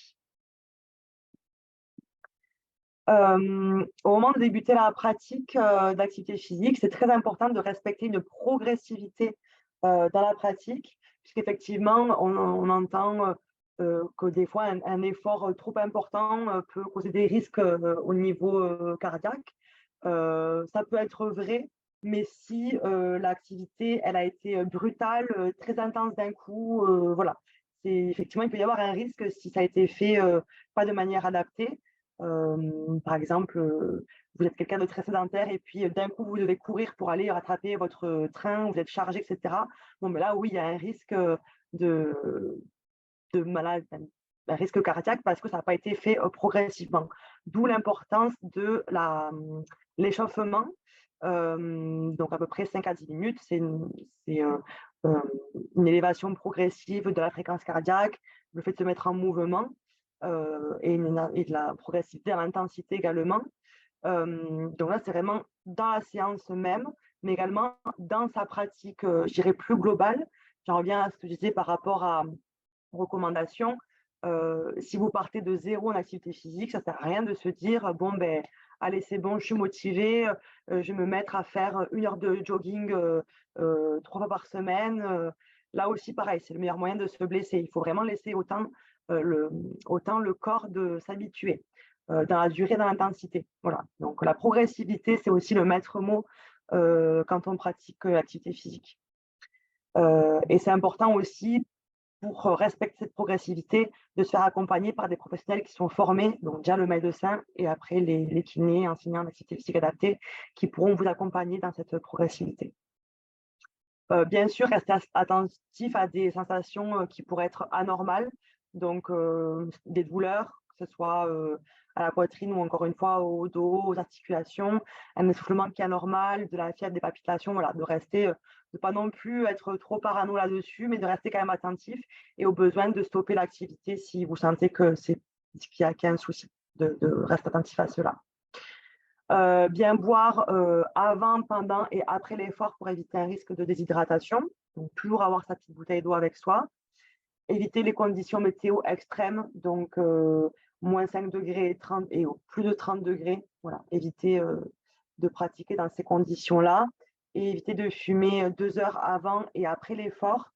Au moment de débuter la pratique d'activité physique, c'est très important de respecter une progressivité dans la pratique, puisqu'effectivement, on entend que des fois, un effort trop important peut causer des risques au niveau cardiaque. Ça peut être vrai, mais si l'activité elle a été brutale, très intense d'un coup, voilà. Effectivement, il peut y avoir un risque si ça a été fait pas de manière adaptée. Par exemple, vous êtes quelqu'un de très sédentaire et puis d'un coup, vous devez courir pour aller rattraper votre train, vous êtes chargé, etc. Bon, mais là, oui, il y a un risque de, malade, un risque cardiaque parce que ça n'a pas été fait progressivement. D'où l'importance de l'échauffement. Donc, à peu près 5 à 10 minutes, c'est une élévation progressive de la fréquence cardiaque, le fait de se mettre en mouvement. Et de la progressivité à l'intensité également. Donc là, c'est vraiment dans la séance même, mais également dans sa pratique, je dirais, plus globale. J'en reviens à ce que je disais par rapport aux recommandations. Si vous partez de zéro en activité physique, ça ne sert à rien de se dire, bon, ben, allez, c'est bon, je suis motivée, je vais me mettre à faire 1 heure de jogging 3 fois par semaine. Là aussi, pareil, c'est le meilleur moyen de se blesser. Il faut vraiment laisser autant le corps de s'habituer dans la durée, dans l'intensité. Voilà. Donc la progressivité, c'est aussi le maître mot quand on pratique l'activité physique. Et c'est important aussi pour respecter cette progressivité de se faire accompagner par des professionnels qui sont formés, donc déjà le médecin et après les kinés, enseignants d'activité physique adaptée qui pourront vous accompagner dans cette progressivité. Bien sûr, restez attentif à des sensations qui pourraient être anormales, donc des douleurs, que ce soit à la poitrine ou encore une fois au dos, aux articulations, un essoufflement qui est anormal, de la fièvre, des palpitations, voilà, de rester, de pas non plus être trop parano là-dessus, mais de rester quand même attentif et au besoin de stopper l'activité si vous sentez qu'il y a un souci, de rester attentif à cela. Bien boire avant, pendant et après l'effort pour éviter un risque de déshydratation. Donc, toujours avoir sa petite bouteille d'eau avec soi. Éviter les conditions météo extrêmes, donc moins 5 degrés 30, et plus de 30 degrés. Voilà, éviter de pratiquer dans ces conditions-là. Et éviter de fumer 2 heures avant et après l'effort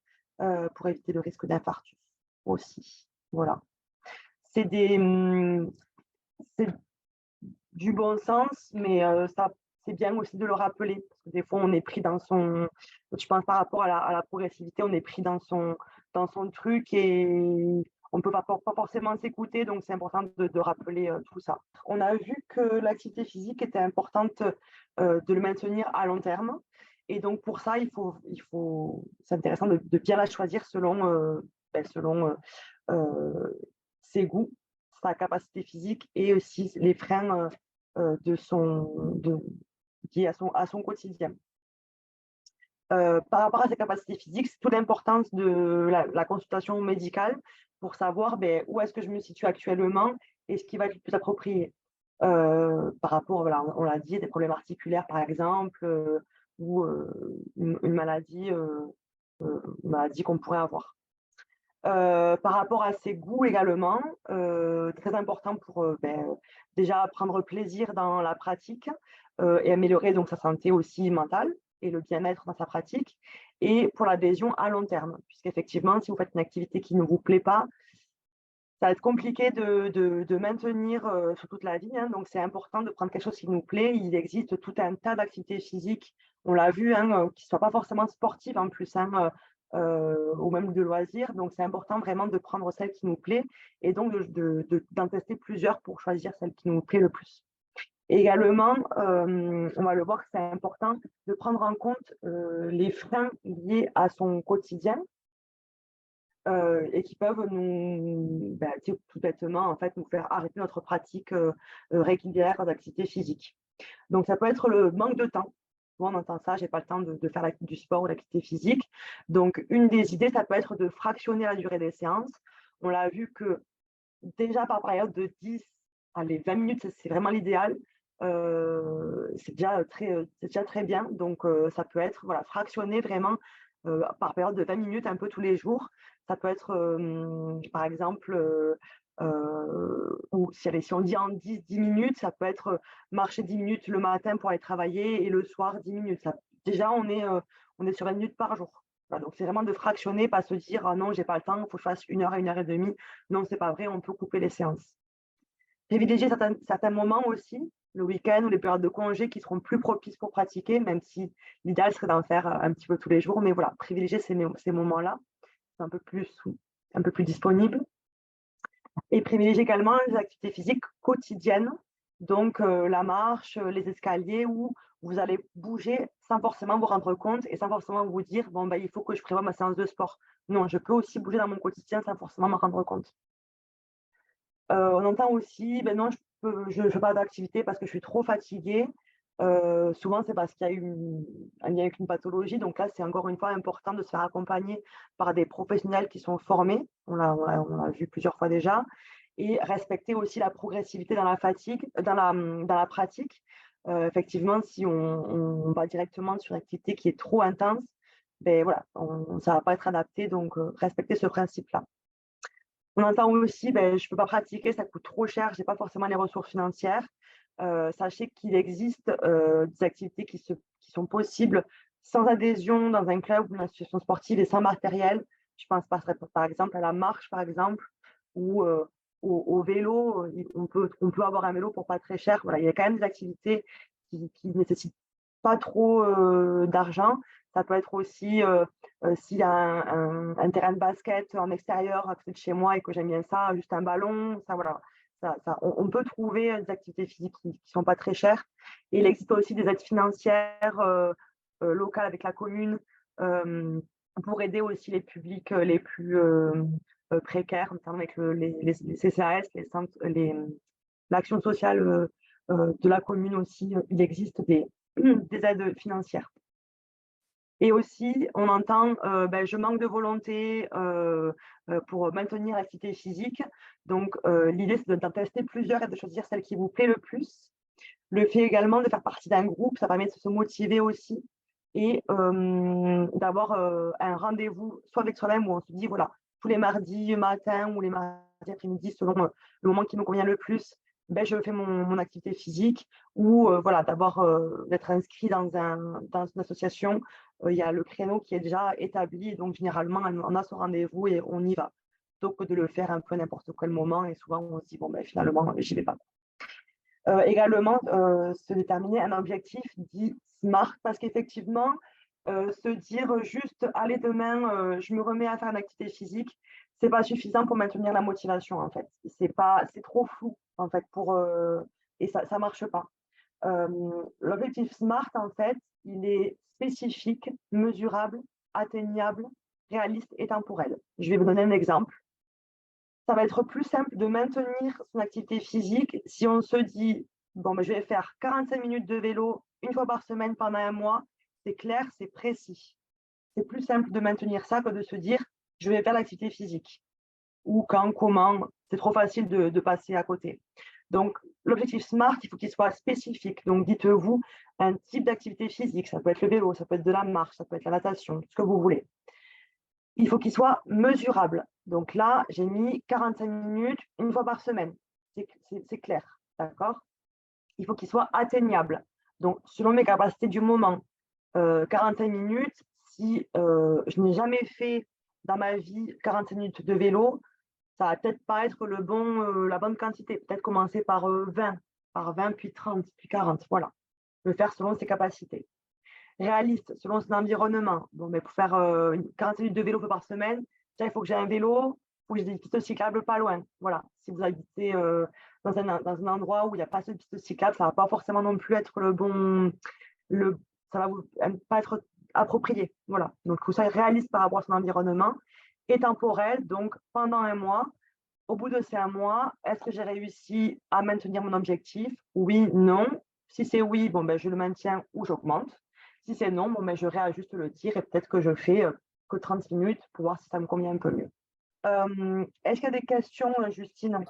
pour éviter le risque d'infarctus aussi. Voilà. C'est du bon sens, mais ça, c'est bien aussi de le rappeler, parce que des fois, on est pris dans son, je pense par rapport à la progressivité, on est pris dans son truc et on ne peut pas forcément s'écouter, donc c'est important de rappeler tout ça. On a vu que l'activité physique était importante de le maintenir à long terme, et donc pour ça, c'est intéressant de bien la choisir selon ses goûts, sa capacité physique et aussi les freins liés à son quotidien. Par rapport à ses capacités physiques, c'est toute l'importance de la consultation médicale pour savoir où est-ce que je me situe actuellement et ce qui va être le plus approprié. Par rapport, voilà, on l'a dit, des problèmes articulaires par exemple, ou une maladie qu'on pourrait avoir. Par rapport à ses goûts également, très important pour déjà prendre plaisir dans la pratique et améliorer donc sa santé aussi mentale et le bien-être dans sa pratique, et pour l'adhésion à long terme, puisqu'effectivement, si vous faites une activité qui ne vous plaît pas, Ça va être compliqué de maintenir sur toute la vie, hein, donc c'est important de prendre quelque chose qui nous plaît. Il existe tout un tas d'activités physiques, on l'a vu, hein, qui ne soient pas forcément sportives en plus, hein, ou même de loisirs. Donc c'est important vraiment de prendre celle qui nous plaît et donc d'en tester plusieurs pour choisir celle qui nous plaît le plus. Également, on va le voir que c'est important de prendre en compte les freins liés à son quotidien. Et qui peuvent tout bêtement en fait, nous faire arrêter notre pratique régulière d'activité physique. Donc ça peut être le manque de temps. Souvent on entend ça, j'ai pas le temps de faire du sport ou l'activité physique. Donc une des idées, ça peut être de fractionner la durée des séances. On l'a vu que déjà par période de 10, allez 20 minutes, c'est vraiment l'idéal. C'est déjà très bien. Donc ça peut être voilà, fractionner vraiment par période de 20 minutes, un peu tous les jours. Ça peut être, par exemple, ou si on dit en 10 minutes, ça peut être marcher 10 minutes le matin pour aller travailler et le soir 10 minutes. Déjà, on est sur 20 minutes par jour. Voilà, donc, c'est vraiment de fractionner, pas se dire ah non, j'ai pas le temps, il faut que je fasse 1 heure à 1 heure et demie. Non, c'est pas vrai, on peut couper les séances. Privilégier certains moments aussi, le week-end ou les périodes de congé qui seront plus propices pour pratiquer, même si l'idéal serait d'en faire un petit peu tous les jours. Mais voilà, privilégier ces moments-là, c'est un peu plus disponible. Et privilégier également les activités physiques quotidiennes, donc la marche, les escaliers, où vous allez bouger sans forcément vous rendre compte et sans forcément vous dire bon, il faut que je prévoie ma séance de sport. Non, je peux aussi bouger dans mon quotidien sans forcément m'en rendre compte. On entend aussi ben non, je ne fais pas d'activité parce que je suis trop fatiguée. Souvent, c'est parce qu'il y a un lien avec une pathologie. Donc là, c'est encore une fois important de se faire accompagner par des professionnels qui sont formés. On l'a vu plusieurs fois déjà. Et respecter aussi la progressivité dans la fatigue, dans la pratique. Effectivement, si on va directement sur une activité qui est trop intense, ben voilà, ça ne va pas être adapté. Donc, respecter ce principe-là. On entend aussi, je ne peux pas pratiquer, ça coûte trop cher, je n'ai pas forcément les ressources financières. Sachez qu'il existe des activités qui sont possibles sans adhésion dans un club ou une association sportive et sans matériel. Je pense par exemple à la marche, par exemple, ou au vélo. On peut avoir un vélo pour pas très cher. Voilà, il y a quand même des activités qui ne nécessitent pas trop d'argent. Ça peut être aussi s'il y a un terrain de basket en extérieur à côté de chez moi et que j'aime bien ça, juste un ballon, ça voilà. On peut trouver des activités physiques qui ne sont pas très chères. Et il existe aussi des aides financières locales avec la commune pour aider aussi les publics les plus précaires, notamment avec les CCAS, l'action sociale de la commune aussi. Il existe des aides financières. Et aussi, on entend je manque de volonté pour maintenir l'activité physique. Donc, l'idée, c'est d'en tester plusieurs et de choisir celle qui vous plaît le plus. Le fait également de faire partie d'un groupe, ça permet de se motiver aussi et d'avoir un rendez-vous, soit avec soi-même, où on se dit, voilà, tous les mardis matin ou les mardis après-midi, selon le moment qui me convient le plus, je fais mon activité physique ou voilà, d'être inscrit dans une association. Il y a le créneau qui est déjà établi, donc généralement, on a son rendez-vous et on y va. Plutôt que de le faire un peu à n'importe quel moment et souvent on se dit, finalement, j'y vais pas. Également, se déterminer un objectif dit SMART, parce qu'effectivement, se dire juste allez demain, je me remets à faire une activité physique, c'est pas suffisant pour maintenir la motivation en fait. C'est trop flou en fait et ça marche pas. L'objectif SMART en fait, il est spécifique, mesurable, atteignable, réaliste et temporel. Je vais vous donner un exemple. Ça va être plus simple de maintenir son activité physique si on se dit je vais faire 45 minutes de vélo une fois par semaine pendant un mois. C'est clair, c'est précis. C'est plus simple de maintenir ça que de se dire je vais faire l'activité physique. Ou quand, comment, c'est trop facile de passer à côté. Donc, l'objectif SMART, il faut qu'il soit spécifique. Donc, dites-vous un type d'activité physique. Ça peut être le vélo, ça peut être de la marche, ça peut être la natation, ce que vous voulez. Il faut qu'il soit mesurable. Donc là, j'ai mis 45 minutes une fois par semaine. C'est clair, d'accord? Il faut qu'il soit atteignable. Donc, selon mes capacités du moment, 45 minutes, si je n'ai jamais fait dans ma vie 45 minutes de vélo, ça va peut-être pas être la bonne quantité. Peut-être commencer par 20, puis 30, puis 40, voilà. Le faire selon ses capacités. Réaliste, selon son environnement. Bon, mais pour faire 40 minutes de vélo par semaine, déjà, il faut que j'ai un vélo, il faut que j'ai des pistes cyclables pas loin. Voilà. Si vous habitez dans un endroit où il n'y a pas de piste cyclable, ça ne va pas forcément non plus être ça va pas être approprié. Voilà. Donc, il faut ça réaliste par rapport à son environnement et temporel. Donc, pendant un mois, au bout de ces un mois, est-ce que j'ai réussi à maintenir mon objectif? Oui, non. Si c'est oui, bon, ben, je le maintiens ou j'augmente. Si c'est non, bon, ben, je réajuste le tir et peut-être que je fais que 30 minutes pour voir si ça me convient un peu mieux. Est-ce qu'il y a des questions, Justine?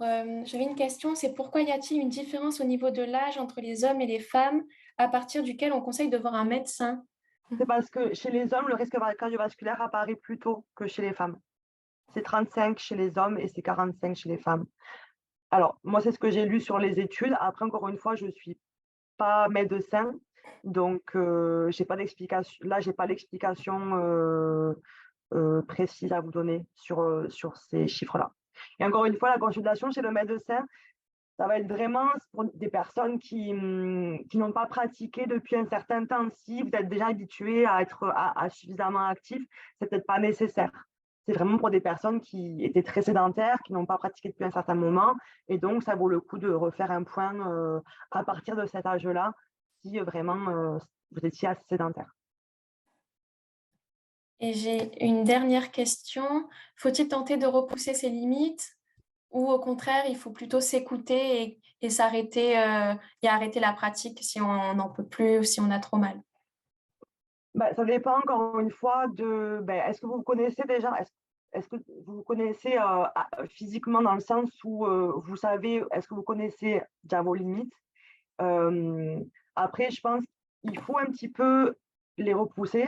J'avais une question, c'est pourquoi y a-t-il une différence au niveau de l'âge entre les hommes et les femmes à partir duquel on conseille de voir un médecin? C'est parce que chez les hommes, le risque cardiovasculaire apparaît plus tôt que chez les femmes. C'est 35 chez les hommes et c'est 45 chez les femmes. Alors, moi, c'est ce que j'ai lu sur les études. Après, encore une fois, je ne suis pas médecin, donc j'ai pas d'explication. Là, j'ai pas l'explication précise à vous donner sur ces chiffres-là. Et encore une fois, la consultation chez le médecin, ça va être vraiment pour des personnes qui n'ont pas pratiqué depuis un certain temps. Si vous êtes déjà habitué à être suffisamment actif, c'est peut-être pas nécessaire. C'est vraiment pour des personnes qui étaient très sédentaires, qui n'ont pas pratiqué depuis un certain moment. Et donc, ça vaut le coup de refaire un point à partir de cet âge-là, si vraiment vous étiez assez sédentaire. Et j'ai une dernière question. Faut-il tenter de repousser ses limites ou au contraire, il faut plutôt s'écouter et s'arrêter et arrêter la pratique si on n'en peut plus ou si on a trop mal? Ça dépend encore une fois est-ce que vous vous connaissez déjà? Est-ce que vous vous connaissez physiquement dans le sens où vous savez, est-ce que vous connaissez déjà vos limites? Après, je pense qu'il faut un petit peu les repousser,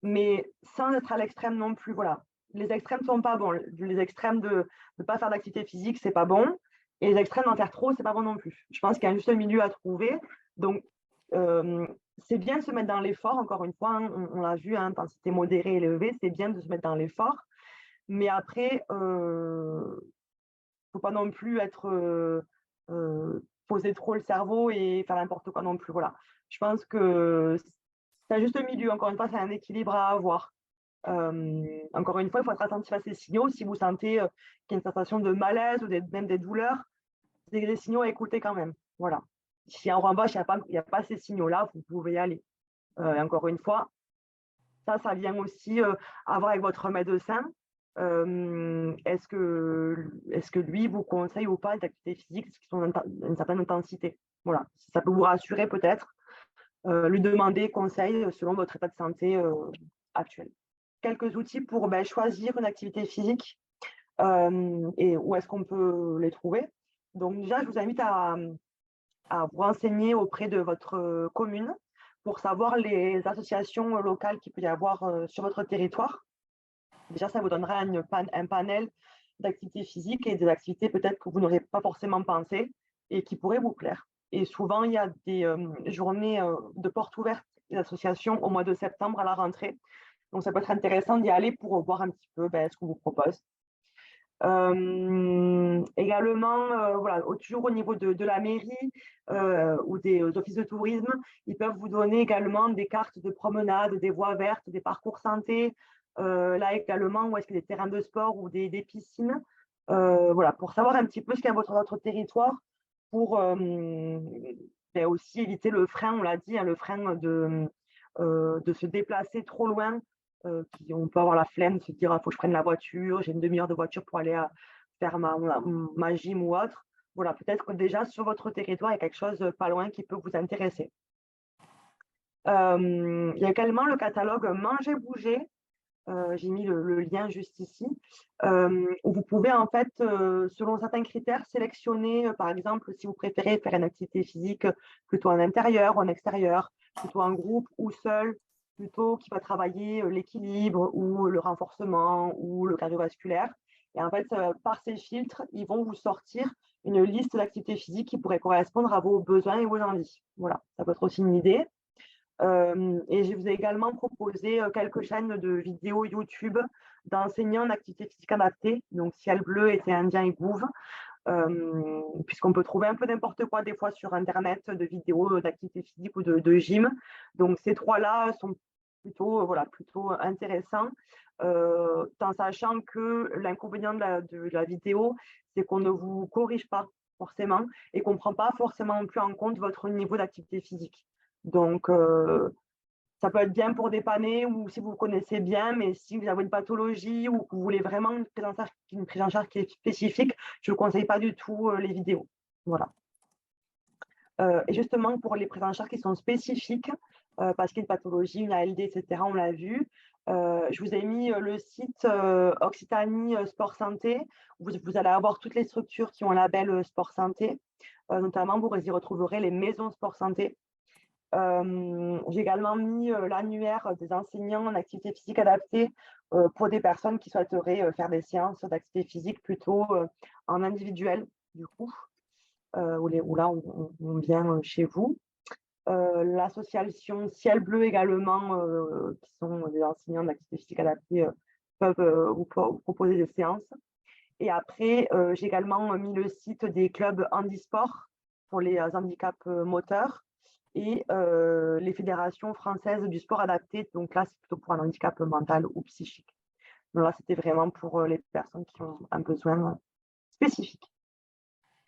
mais sans être à l'extrême non plus. Voilà. Les extrêmes ne sont pas bons. Les extrêmes de ne pas faire d'activité physique, c'est pas bon. Et les extrêmes d'en faire trop, c'est pas bon non plus. Je pense qu'il y a juste un milieu à trouver. Donc, c'est bien de se mettre dans l'effort, encore une fois, hein, on l'a vu, hein, intensité modérée, élevée, c'est bien de se mettre dans l'effort. Mais après, il ne faut pas non plus poser trop le cerveau et faire n'importe quoi non plus. Voilà. Je pense que c'est juste un milieu, encore une fois, c'est un équilibre à avoir. Encore une fois, il faut être attentif à ces signaux. Si vous sentez qu'il y a une sensation de malaise ou même des douleurs, c'est des signaux à écouter quand même. Voilà. Si en revanche, il n'y a pas ces signaux-là, vous pouvez y aller. Encore une fois, ça vient aussi à voir avec votre médecin. Est-ce que lui vous conseille ou pas des activités physiques qui sont d'une certaine intensité? Voilà. Si ça peut vous rassurer peut-être, lui demander conseil selon votre état de santé actuel. Quelques outils pour choisir une activité physique et où est-ce qu'on peut les trouver. Donc déjà, je vous invite à vous renseigner auprès de votre commune pour savoir les associations locales qu'il peut y avoir sur votre territoire. Déjà, ça vous donnera un panel d'activités physiques et des activités peut-être que vous n'aurez pas forcément pensé et qui pourraient vous plaire. Et souvent, il y a des journées de portes ouvertes des associations au mois de septembre à la rentrée. Donc, ça peut être intéressant d'y aller pour voir un petit peu ce qu'on vous propose. Également, voilà, toujours au niveau de la mairie ou des offices de tourisme, ils peuvent vous donner également des cartes de promenade, des voies vertes, des parcours santé, là également où est-ce qu'il y a des terrains de sport ou des piscines, voilà, pour savoir un petit peu ce qu'il y a à votre territoire, pour aussi éviter le frein, on l'a dit, hein, le frein de se déplacer trop loin. On peut avoir la flemme de se dire il faut que je prenne la voiture, j'ai une demi-heure de voiture pour aller faire ma gym ou autre. Voilà, peut-être que déjà sur votre territoire, il y a quelque chose pas loin qui peut vous intéresser. Il y a également le catalogue Manger Bouger. J'ai mis le lien juste ici, où vous pouvez en fait, selon certains critères, sélectionner, par exemple, si vous préférez faire une activité physique plutôt en intérieur ou en extérieur, plutôt en groupe ou seul, plutôt qui va travailler l'équilibre ou le renforcement ou le cardiovasculaire. Et en fait, par ces filtres, ils vont vous sortir une liste d'activités physiques qui pourraient correspondre à vos besoins et vos envies. Voilà, ça peut être aussi une idée. Et je vous ai également proposé quelques chaînes de vidéos YouTube d'enseignants en activité physique adaptée, donc Ciel Bleu, Été Indien et Gouv, puisqu'on peut trouver un peu n'importe quoi des fois sur Internet, de vidéos d'activité physique ou de gym. Donc ces trois-là sont plutôt, voilà, plutôt intéressants, en sachant que l'inconvénient de la vidéo, c'est qu'on ne vous corrige pas forcément et qu'on ne prend pas forcément non plus en compte votre niveau d'activité physique. Donc, ça peut être bien pour dépanner ou si vous connaissez bien, mais si vous avez une pathologie ou que vous voulez vraiment une prise en charge qui est spécifique, je ne vous conseille pas du tout les vidéos. Voilà. Et justement, pour les prises en charge qui sont spécifiques, parce qu'il y a une pathologie, une ALD, etc., on l'a vu, je vous ai mis le site Occitanie Sport Santé. Vous allez avoir toutes les structures qui ont un label Sport Santé. Notamment, vous y retrouverez les maisons Sport Santé. J'ai également mis l'annuaire des enseignants en activité physique adaptée pour des personnes qui souhaiteraient faire des séances d'activité physique plutôt en individuel, du coup, où là, on vient chez vous. L'association Ciel Bleu également, qui sont des enseignants d'activité physique adaptée, peuvent vous proposer des séances. Et après, j'ai également mis le site des clubs handisport pour les handicaps moteurs et les fédérations françaises du sport adapté. Donc là, c'est plutôt pour un handicap mental ou psychique. Donc là, c'était vraiment pour les personnes qui ont un besoin spécifique.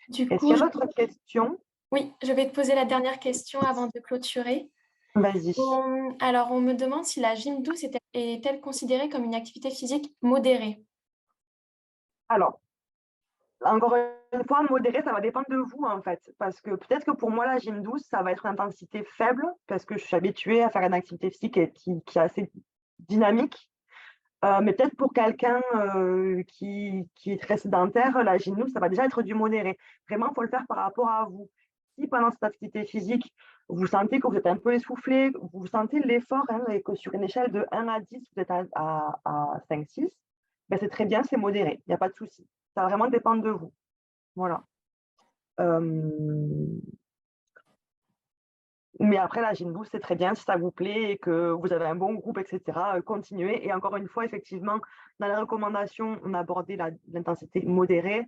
Du Est-ce qu'il y coup, a d'autres questions? oui, je vais te poser la dernière question avant de clôturer. Vas-y. Alors, on me demande si la gym douce est-elle considérée comme une activité physique modérée? Alors, encore une fois, modéré, ça va dépendre de vous, en fait. Parce que peut-être que pour moi, la gym douce, ça va être une intensité faible, parce que je suis habituée à faire une activité physique qui est assez dynamique. Mais peut-être pour quelqu'un qui est très sédentaire, la gym douce, ça va déjà être du modéré. Vraiment, il faut le faire par rapport à vous. Si pendant cette activité physique, vous sentez que vous êtes un peu essoufflé, vous sentez l'effort, hein, et que sur une échelle de 1 à 10, vous êtes à 5-6, ben c'est très bien, c'est modéré, il n'y a pas de souci. Ça va vraiment dépendre de vous. Voilà. Mais après, la gym douce, c'est très bien si ça vous plaît et que vous avez un bon groupe, etc. Continuez. Et encore une fois, effectivement, dans les recommandations, on a abordé l'intensité modérée.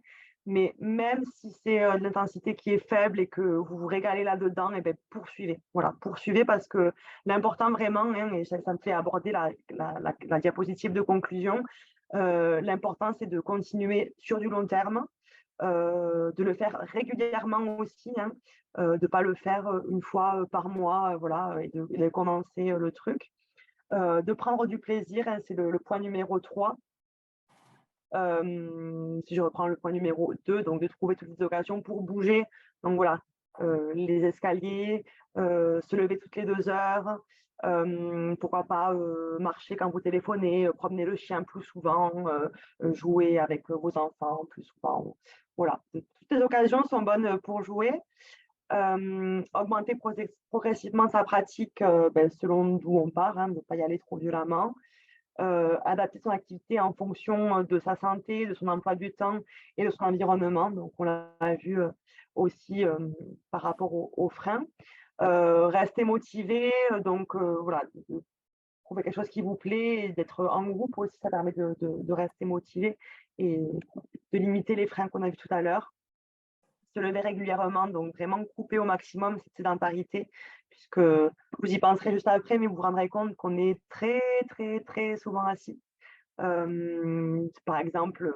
Mais même si c'est de l'intensité qui est faible et que vous vous régalez là-dedans, et bien, poursuivez. Voilà, poursuivez parce que l'important vraiment, hein, et ça me fait aborder la diapositive de conclusion, l'important, c'est de continuer sur du long terme, de le faire régulièrement aussi, hein, de ne pas le faire une fois par mois, voilà, et de commencer le truc. De prendre du plaisir, hein, c'est le point numéro 3. Si je reprends le point numéro 2, donc de trouver toutes les occasions pour bouger. Donc voilà, les escaliers, se lever toutes les 2 heures, pourquoi pas marcher quand vous téléphonez, promener le chien plus souvent, jouer avec vos enfants plus souvent. Voilà, toutes les occasions sont bonnes pour jouer. Augmenter progressivement sa pratique selon d'où on part, hein, ne pas y aller trop violemment. Adapter son activité en fonction de sa santé, de son emploi du temps et de son environnement. Donc, on l'a vu aussi par rapport aux freins. Rester motivé, donc voilà, de trouver quelque chose qui vous plaît et d'être en groupe aussi, ça permet de rester motivé et de limiter les freins qu'on a vus tout à l'heure. Se lever régulièrement, donc vraiment couper au maximum cette sédentarité, puisque vous y penserez juste après, mais vous vous rendrez compte qu'on est très, très, très souvent assis. Par exemple,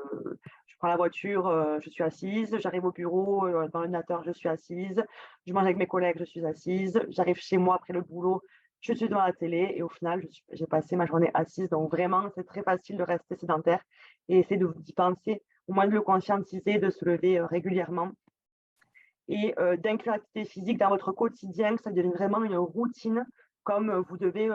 je prends la voiture, je suis assise, j'arrive au bureau, dans l'ordinateur, je suis assise, je mange avec mes collègues, je suis assise, j'arrive chez moi après le boulot, je suis devant la télé et au final, j'ai passé ma journée assise. Donc vraiment, c'est très facile de rester sédentaire et essayer d'y penser, au moins de le conscientiser, de se lever régulièrement et d'inclure l'activité physique dans votre quotidien, que ça devienne vraiment une routine, comme vous devez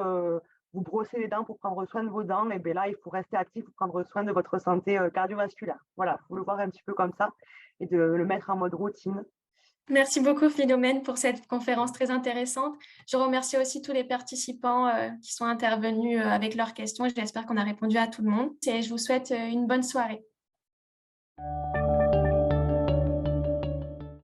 vous brosser les dents pour prendre soin de vos dents, et bien là, il faut rester actif pour prendre soin de votre santé cardiovasculaire. Voilà, il faut le voir un petit peu comme ça et de le mettre en mode routine. Merci beaucoup, Philomène, pour cette conférence très intéressante. Je remercie aussi tous les participants qui sont intervenus avec leurs questions. J'espère qu'on a répondu à tout le monde et je vous souhaite une bonne soirée.